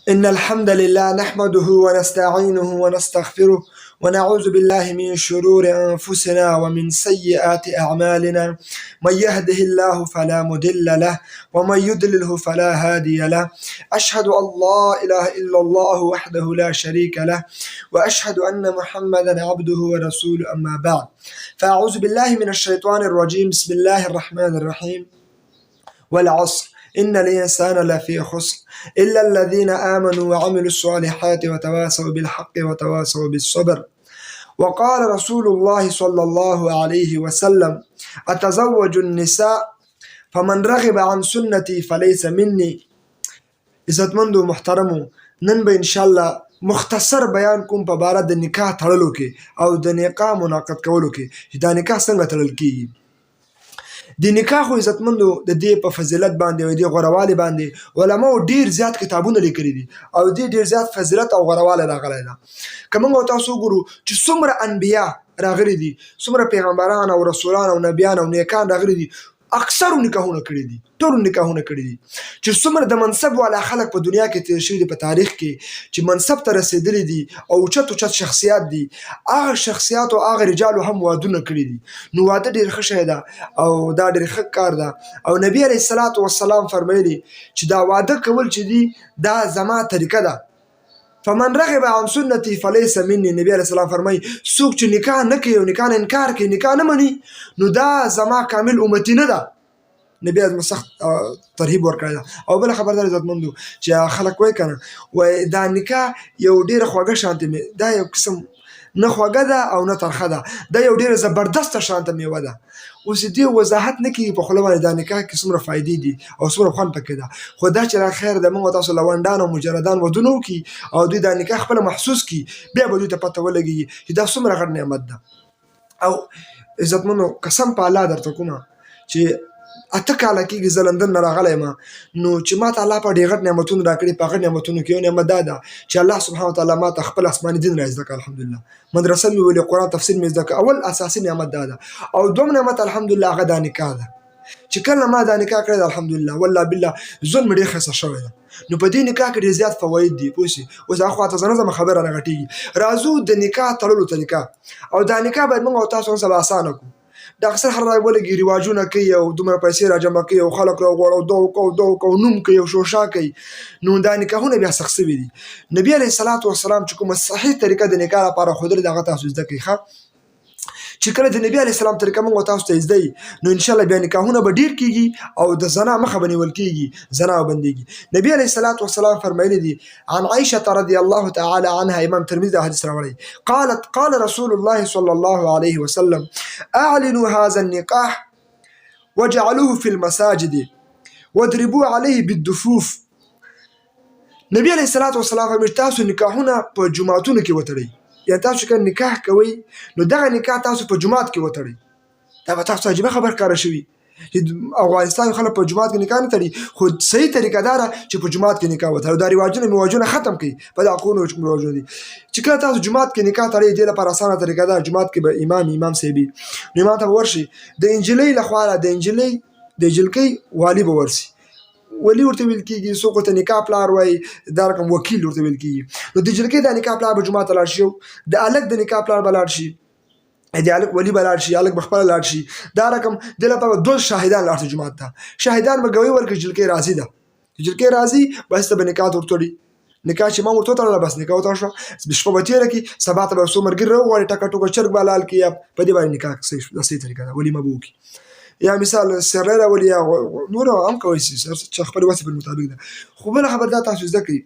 إن الحمد لله نحمده ونستعينه ونستغفره ونعوذ بالله من شرور أنفسنا ومن سيئات أعمالنا. من يهده الله فلا مضل له ومن يضلله فلا هادي له. أشهد أن لا إله إلا الله وحده لا شريك له وأشهد أن محمدا عبده ورسوله، أما بعد، فأعوذ بالله من الشيطان الرجيم. بسم الله الرحمن الرحيم. والعصر إن الإنسان لفي خسر إلا الذين آمنوا وعملوا الصالحات وتواصوا بالحق وتواصوا بالصبر. وقال رسول الله صلى الله عليه وسلم: أتزوج النساء فمن رغب عن سنتي فليس مني. عزتمندو محترمو، نن به انشاءالله مختصر بیان کوم په باره د نکاح تړلو کې او د نکاح منعقد کولو کې چې دا نکاح څنګه تړل کیږي. د نکاح خو عزتمندو د دې په فضیلت باندې او د غوروالي باندې علماو ډیر زیات کتابونه لیکلي دي او دې ډیر زیات فضیلت او غوروالی راغلی ده. که موږ تاسو وګورو چې څومره انبیا راغلي دي، څومره پیغمبران او رسولان او نبیان او نیکان راغلي دي، اکثرو نکاحونه کړي دي، ټولو نکاحونه کړي دي. چې څومره د منصب والا خلک په دنیا کې تیر شوي دي په تاریخ کې چې منصب ته رسېدلي دي او اوچت اوچت شخصیات دي، هغه شخصیات او هغه رجالو هم وادونه کړي دي. نو واده ډېر ښه شی ده او دا ډېر ښه کار ده. او نبي علیه الصلاة والسلام فرمیلي چې دا واده کول چې دي دا زما طریقه ده. فمن رغب عن سنتي فليس مني. نبی علیه السلام فرمایي څوک چې نکاح نه کوي او نکاح نه انکار کوي، نکاح نه مني، نو دا زما کامل امتي نه ده. نبی اعظم سخت ترهیب ورکړی ده. او بله خبردار عزتمندو چې خلک وایي که نه، وایي دا نکاح یو ډېره خوږه شانتې دا یو قسم نه خوږه ده او نه ترخه ده، دا یو ډېره زبردسته شانته میوه ده. اوس دې وضاحت نه کېږي په خوله باندې دا نکاح کې څومره فایدې دي او څومره خوند پکې ده. خو دا چې را خیر ده موږ تاسو لونډان او مجردان ودونه وکړي او دوی دا نکاح خپله محسوس کړي، بیا به دوی ته پته ولګېږي چې دا څومره غټ نعمت ده. او عزتمنو قسم په الله درته کومه چې 8 کاله کېږي زه لندن نه راغلی یم، نو چې ما ته الله په ډېر غټ نعمتونه راکړي. په غټ نعمتونو کې یو نعمت دا ده چې الله سبحانه وتعالی ما ته خپل آسماني دین را زده کړه. الحمدلله مدرسه مې ولې، قرآن تفسیر مې زده کړه. اول اساسي نعمت دا ده. او دوم نعمت الحمدلله هغه دا نکاح ده چې کله ما دا نکاح کړی ده الحمدلله والله بالله ژوند مې ډېر ښایسته شوی ده. نو په دې نکاح کې ډېر زیات فواید دي پوه شې. اوس هغه خواته زه نه ځم، خبره راغټېږي. راځو د نکاح تړلو طریقه. او دا نکاح باید موږ او تاسو نن سبا اسانه کړو. دا اکثر خلک ولګي رواجونه کوي او دومره پیسې راجمع کوي او خلک راوغواړي او دا وکړه او دا وکړه او نوم کوي او شوشا کوي. نو دا نکاحونه بیا سخت سوي دي. نبي علیه الصلاة والسلام چې کومه صحیح طریقه د نکاح لپاره ښودلې ده هغه تاسو زده کړئ ښه. چې کله د نبي علیه السلام طریقه موږ تاسو ته زده وي نو انشاءالله بیا نکاحونه به ډېر کېږي او د زنا مخه به نیول کېږي، زنا به بندېږي. نبي علیه الصلاة والسلام فرمایلي دي عن عائشة رضی الله تعالی عنها، امام ترمذي دا حدیث راوړی، قال رسول الله صلى الله عليه وسلم: اعلنوا هذا النکاح وجعلوه في المساجد واضربوا عليه بالدفوف. نبی علیه الصلاة والسلام فرمایي تاسو نکاحونه په جوماتونو کې وتړئ. یا تاسو که نکاح کوئ نو دغه نکاح تاسو په جومات کې وتړئ. دا به تاسو عجیبه خبر ښکاره شوي چې افغانستان خلک په جومات کې نکاح نه تړي، خو صحیح طریقه دا ده چې په جومات کې نکاح وتړئ. دا رواجونه ختم کړئ. په دغه قرونو چې کوم رواجونه دي چې کله تاسو جومات کې نکاح تړئ، دې لپاره اسانه طریقه ده. جومات کې به امام صاحب وي، نو امام ته به ورشي، د انجلۍ لخوا د جلکۍ والي به ورسي. ولی ورته ویل کېږي، څوک ورته نکاح پلار وایي، دا رقم وکیل ورته ویل کېږي. نو د جلکۍ د نکاح پلار به جومات ته لاړ شي، د هلک د نکاح پلار به لاړ شي، د هلک ولی به لاړ شي، هلک به خپله لاړ شي. دا رقم دې لپاره به 2 شاهدان لاړ شي جومات ته. شاهدان به ګویي ورکړي جلکۍ راضي ده. جلکۍ راضي بس ته به نکاح ته ورتړي. نکاح چې ما ورته وتړله بس نکاح وتړل شوه، شپه به تېره کړي، سبا ته به څو ملګري راوغواړي، ټکه ټوکه چرګ به حلال کړي. په دې باندې نکاح صحیح طریقه ده، ولیمه به وکړي. یا مثال سرلی راولي یا نور هم کولی شي چې خپل وسې پر مطابق ده. خو بله خبر دا تاسو زده کړئ،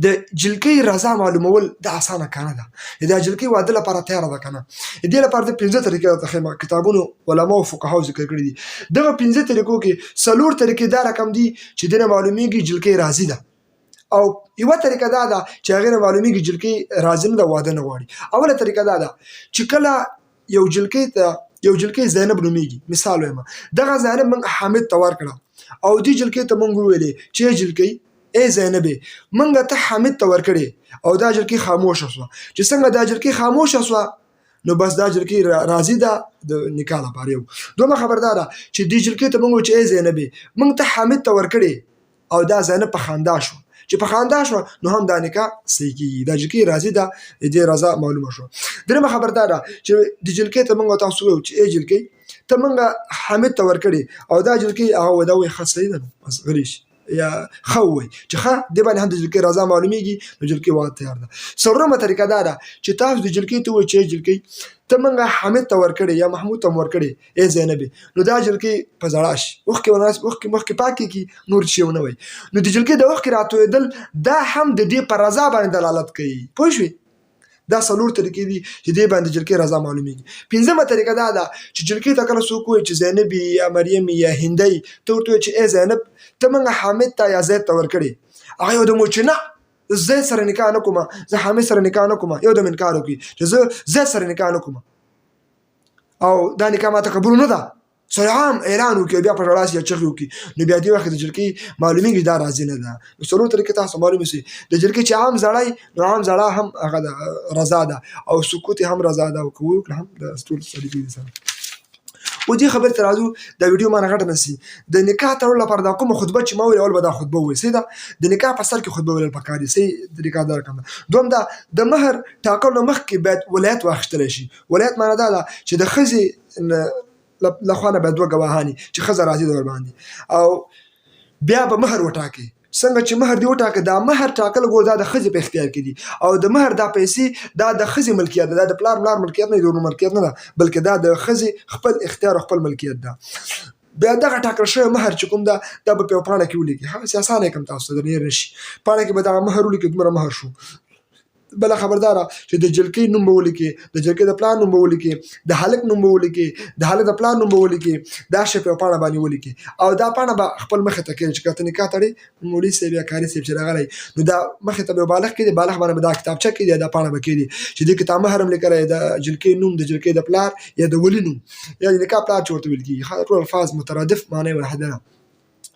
د جلکۍ رضا معلومول دا اسانه کار نه ده. د جلکۍ واده لپاره تیاره ده که نه. دې لپاره د 5 طریقې راته ښیم، کتابونو علماو فقهاو ذکر کړي دي. دغه 5 طریقو کې 4 طریقې دا رقم دي چې دې نه معلومیږي جلکۍ راضي ده، او یوه طریقه دا ده چې هغې نه معلومیږي جلکۍ راضي نه ده، واده نه غواړي. اوله طریقه دا ده چې کله یو جلکۍ زینب نومیږي، مثال وایم، دغه زینب موږ حامد ته ورکړه او دې جلکۍ ته موږ وویلې چې جلکۍ ای زینبې موږ ته حامد ته ورکړې او دا جلکۍ خاموشه شوه. چې څنګه دا جلکۍ خاموشه شوه نو بس دا جلکۍ راضي ده د نکاح لپاره. یو دومره خبر دا ده چې دې جلکۍ ته موږ چې ای زینبې موږ ته حامد ته ورکړې او دا زینب په خندا شو چې په خندا شو نو هم دا نکاح صحیح کیږي. دا جلکې راضي ده، دې رضا معلومه شو. درېمه خبر دا ده چې د جلکې ته موږ تاسو وایو چې ای جلکې ته موږ حامد ته ورکړې او دا جلکې هغه دا وایي ښه صحیح ده، بس غلی شي یا ښه ووایي چې ښه دې باندې هم د جلکې رضا معلومیږي، نو جلکې واده تیار ده. څلورمه طریقه دا ده چې تاسو د جلکې ته وایئ چې ای جلکې ته موږ حامد ته ورکړې یا محمود ته مو ورکړې ای زینبې، نو دا جلکې په زړه شي اوښکې مخکې پاکې کړي، نور شی ونه وایي. نو د جلکې د اوښکې راتویدل دا هم د دې په رضا باندې دلالت کوي. پوه شوې؟ دا څلور طریقې دي چې دې باندې جلکې رضا معلومیږي. پنځمه طریقه دا ده چې جلکې ته کله څوک وایي چې زینب یا مریم یا هندۍ، ته ورته وایي چې ای زینب ته موږ حامد ته یا زید ته ورکړې، هغه یو دم وایي چې نه زید سره نکاح نه کومه، زه حامد سره نکاح نه کومه، یو دم انکار وکړي چې زه زید سره نکاح نه کومه او دا نکاح ماته قبول نه ده، صریحا اعلان وکړي، بیا په ژړا شي یا چغې وکړي، نو بیا دې وخت د جلکې معلومیږي دا راضي نه ده. نو څلور طریقې تاسو معلومې شي. د جلکې چې عام زړی نو عام زړه هم هغه رضا ده او سکوت هم رضا ده او که وکړه هم د ټول طریقې دي سره. و دې خبرې ته راځو، دا ویډیو مانه غټه نه سي. د نکاح تړلو لپاره دا کومه خطبه چې ما ویل اول به دا خطبه ووایي، صحیح ده. د نکاح په سر کې خطبه ویل پکار دي، صحیح طریقه دا رقم ده. دوم دا د مهر ټاکلو مخکې باید ولایت واخیستلی شي. ولایت معنی دا ده چې د ښځې لخوا نه باید دوه ګواهان چې ښځه راضي ده ورباندې، او بیا به مهر وټاکي. څنګه چې مهر دی وټاکه، دا مهر ټاکل ګور دا د ښځې په اختیار کې دي، او د مهر دا پیسې دا د ښځې ملکیت ده، دا د پلار ملکیت نه دی، د ورور ملکیت نه ده، بلکې دا د ښځې خپل اختیار او خپل ملکیت ده. بیا دغه ټاکل شوی مهر چې کوم ده دا به په یو پاڼه کې ولیکي، هغسې اسانه یې کوم تاسو ته درنیر نه شي، پاڼه کې به دغه مهر ولیکي، دومره مهر شو. بله خبرداره چې د جلکې نوم به ولیکي، د جلکې د پلار نوم به ولیکي، د هلک نوم به ولیکي، د هلک د پلار نوم به ولیکي، دا شی په یو پاڼه باندې ولیکي، او دا پاڼه به خپل مخې ته کېږي چې که ته نکاح تړې مولوي صاحب یا قاري صاحب چې راغلی، نو دا مخې ته به یو بالغ کېږي، بالغ باندې به دا کتابچه کېږي یا دا پاڼه به کېږي چې دې کې تا مهر هم لیکلی، د جلکې نوم، د جلکې د پلار یا د ولي نوم یا د نکاح پلار چې ورته ویل کېږي، ټول الفاظ مترادف معنی واحده ده.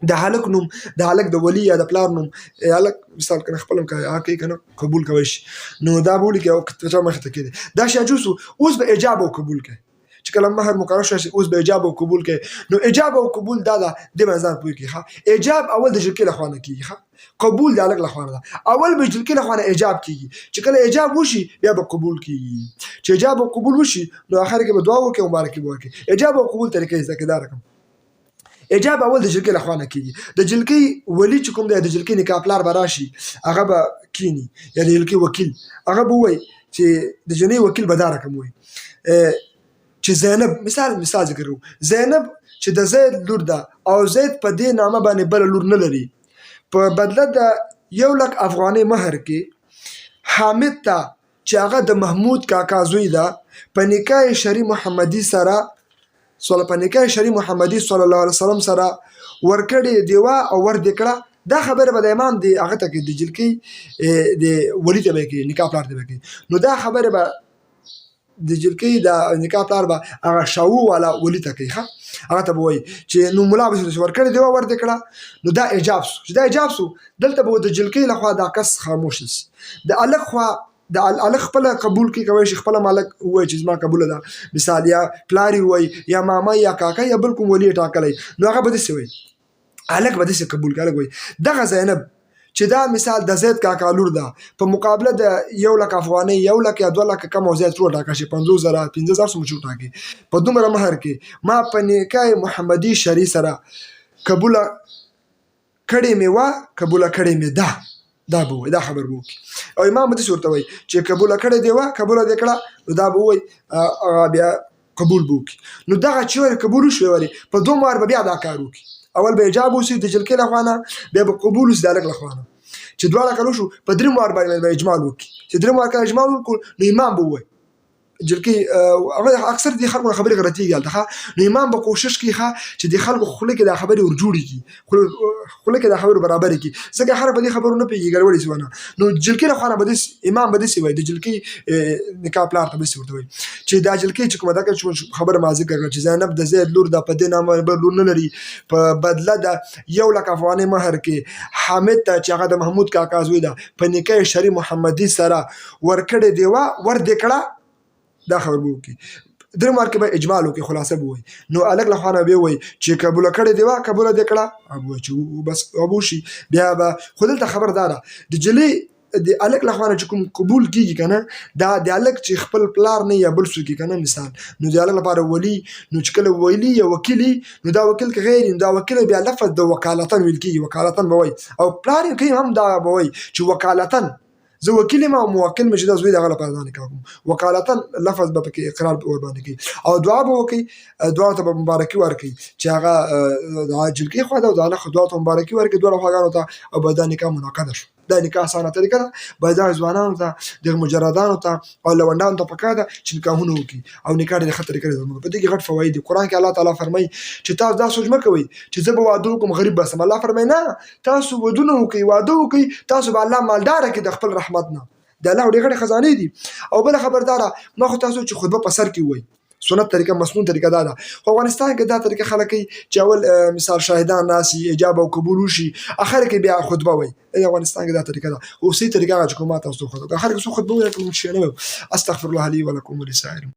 د هلک نوم، د هلک د ولی یا د پلار نوم، هلک مثال کنه خپل هم هغه کوي کنه قبول کوي شي، نو دا به ولیکي او کتابچه مخې ته کېږي. دا شی جوړ شو. اوس به ایجاب او قبول کوي چې کله مهر مقرر شي، اوس به ایجاب او قبول کوي. نو ایجاب او قبول دا ده، دې باندې ځان پوه کړي. ایجاب اول د جلکې لخوا نه کېږي، قبول د هلک لخوا نه ده. اول به جلکې لخوا نه ایجاب کېږي، چې کله ایجاب وشي بیا به قبول کېږي. چې ایجاب او قبول وشي نو اخر کې به دعا وکړي او مبارکي به ورکړي. ایجاب او قبول طریقې زده کړئ. دا رقم ایجاب اول د جلکې لخوا نه کېږي. د جلکې ولی چې کوم دی، د جلکې نکاح پلار به راشي، هغه به کینی یا د جلکې وکیل، هغه به وایي چې د جنۍ وکیل به دا رقم وایي چې زینب، مثال ذکر کوو، زینب چې د زید لور ده او زید په دې نامه باندې بله لور نه لري، په بدله د 1,00,000 افغانۍ مهر کې حامد ته چې هغه د محمود کاکا زوی ده، په نکاح شرعي محمدي سره په نکاح شرعي محمدي صلی الله علیه وسلم سره ورکړې دیوه او ور دې کړه. دا خبره به د امام دی هغه ته کې د جلکې د ولی ته به کې نکاح پلار ته به کې، نو دا خبره به د جلکې د نکاح پلار به هغه شاو والا ولی ته کوي، هغه ته به وایي چې نو ملا به ورکړې دیوه ور دې کړه، نو دا ایجاب شو. چې دا ایجاب شو، دلته به د جلکې لخوا دا کس خاموش شي. د الګ خوا د الګ خپل قبول کې کوي شي، خپل مالک وایي چې زما قبول ده، مثال یا پلاری وایي یا ماما یا کاکا یا بل کوم ولی ټاکلی، نو هغه به داسې وایي، الګ به داسې قبول کوي. الګ وایي دغه زینب چې دا مثال د زید کاکا لور ده، په مقابله د 1,00,000 افغانۍ 1,00,000 یا 2,00,000 کم او زیات څو ټاکه شي، 50,000 15,000 څومره چې وټاکي، په دومره مهر کې ما په نکاح محمدي شرعي سره قبوله کړې مې وه، قبوله کړې مې ده، دا به وایي، دا خبر به وکړي. او امام به داسې ورته وایي چې قبوله کړې دې وه، قبوله دې کړه، نو دا به وایي بیا قبول به وکړي. نو دغه چې ولې قبول وشوی، ولې په دوه وار به بیا دا کار وکړي. اول به ایجاب وشي د جلکې لخوا نه، بیا به قبول وشي د هلک لخوا نه، چې دواړه کله وشو په درېم وار باندې به اجمال وکړي. چې درېم وار کله اجمال وکړو نو امام به ووایي جلکې اکثر دې خلکو خبرې غلطېږي هلته، نو امام به کوشش کوي چې د خلکو خوله کې دا خبرې ورجوړې کړي، خوله کې دا خبرې برابرې کړي، ځکه هر په دې خبرو نه پوهېږي، ګډوډې شي ونه. نو جلکې لخوا نه به امام به داسې وایي، د جلکې نکاح پلار ته به داسې ورته وایي چې دا جلکې چې کومه دغه خبره ما ذکر کړه چې زینب د زید لور ده، په دې نامه بل لور نه لري، په بدله د 1,00,000 افغانۍ مهر کې حامد ته چې هغه د محمود کاکا زوی ده، په نکاح شرعي محمدي سره ورکړې دیوه ور دې کړه، دا خبر به وکړي. درې مارکې به اجمال وکړي، خلاصه به وایي. نو هلک له خوا نه به وایي چې قبوله کړې دې وه، قبوله دې کړه، به وایي چې بس به وشي. بیا به خو دلته خبر دا ده د جلۍ د هلک له خوا نه چې کوم قبول کېږي که نه، دا د هلک چې خپل پلار نه یا بل څوک که نه مثال، نو د هلک لپاره ولي، نو چې کله ویلي یا وکیل نو دا وکیل که غیر نو دا وکیل بیا لفظ د وکالتن ویل کېږي، وکالتن به وایي. او پلار یې کوي هم دا به وایي چې وکالتن زه وکیل یم او موکل مې چې دا زوی د هغه لپاره دا نکاح کوم، وکالتن لفظ به پکې اقرار ورباندې کوي. او دعا به وکړي، دعا ته به مبارکي ورکړي چې هغه د جلکۍ خوا ده او د هلک دعا ته مبارکي ورکړي دواړو خواګانو ته، او به دا نکاح منعقده شو. دا نکاح اسانه طریقه ده. باید دغه ځوانانو ته، دغه مجردانو ته او لونډانو ته پکار ده چې نکاحونه وکړي، او نکاح ډېرې ښه طریقه ده. په دې کې غټ فواید دي. قرآن کې الله تعالی فرمایي چې تاسو دا سوچ مه کوئ چې زه به واده وکړم غریب به سم. الله فرمایي نه، تاسو ودونه وکړئ، واده وکړئ، تاسو به الله مالداره کړي د خپل رحمت نه. د الله ډېرې غټې خزانې دي. او بله خبرداره، ما خو تاسو چې خطبه په سر کې ووایي، سنت طریقه، مسنون طریقه دا ده. خو افغانستان کې دا طریقه خلک کوي چې اول مثال شاهدان ناسي، ایجاب او قبول وشي، اخر کې بیا خطبه وایي. افغانستان کې دا طریقه ده. او صحیح طریقه هغه چې کوم ما تاسو خطبه اخر کې څو خطبه وایي، کوم شی نه. استغفر الله لي ولكم ولسائر